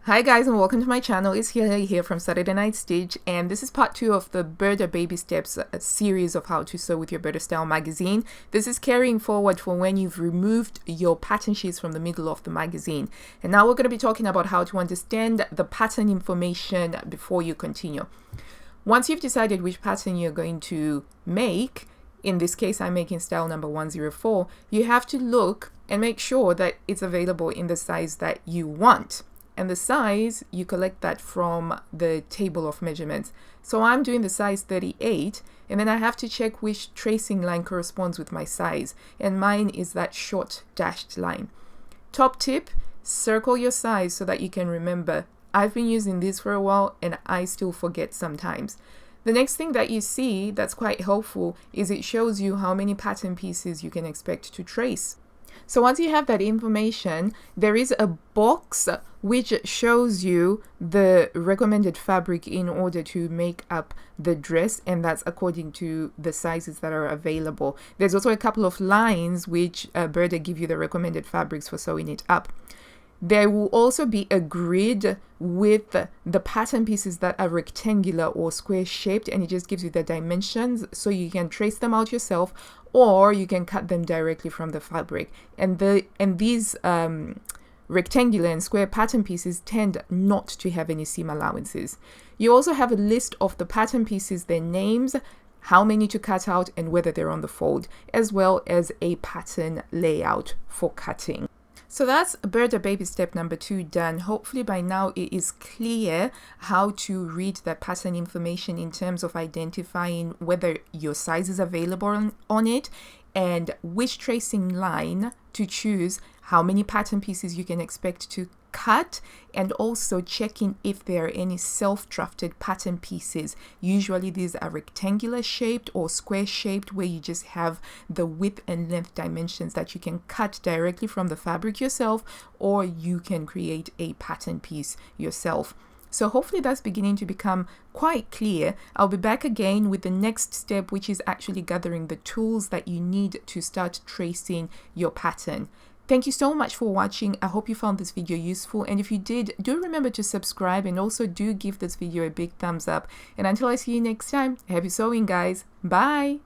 Hi guys, and welcome to my channel. It's Hila here from Saturday Night Stitch, and this is part 2 of the Burda Baby Steps series of how to sew with your Burdastyle magazine. This is carrying forward for when you've removed your pattern sheets from the middle of the magazine. And now we're going to be talking about how to understand the pattern information before you continue. Once you've decided which pattern you're going to make, in this case I'm making style number 104, you have to look and make sure that it's available in the size that you want. And the size, you collect that from the table of measurements. So I'm doing the size 38, and then I have to check which tracing line corresponds with my size, and mine is that short dashed line. Top tip, circle your size so that you can remember. I've been using this for a while and I still forget sometimes. The next thing that you see that's quite helpful is it shows you how many pattern pieces you can expect to trace. So once you have that information, there is a box which shows you the recommended fabric in order to make up the dress, and that's according to the sizes that are available. There's also a couple of lines which Burda give you the recommended fabrics for sewing it up. There will also be a grid with the pattern pieces that are rectangular or square shaped, and it just gives you the dimensions so you can trace them out yourself, or you can cut them directly from the fabric. And these rectangular and square pattern pieces tend not to have any seam allowances. You also have a list of the pattern pieces, their names, how many to cut out, and whether they're on the fold, as well as a pattern layout for cutting. So that's Burda Baby step number 2 done. Hopefully by now it is clear how to read the pattern information in terms of identifying whether your size is available on it, and which tracing line to choose, how many pattern pieces you can expect to cut, and also checking if there are any self-drafted pattern pieces. Usually these are rectangular shaped or square shaped, where you just have the width and length dimensions that you can cut directly from the fabric yourself, or you can create a pattern piece yourself. So hopefully that's beginning to become quite clear. I'll be back again with the next step, which is actually gathering the tools that you need to start tracing your pattern. Thank you so much for watching. I hope you found this video useful, and if you did, do remember to subscribe, and also do give this video a big thumbs up. And until I see you next time, happy sewing guys. Bye.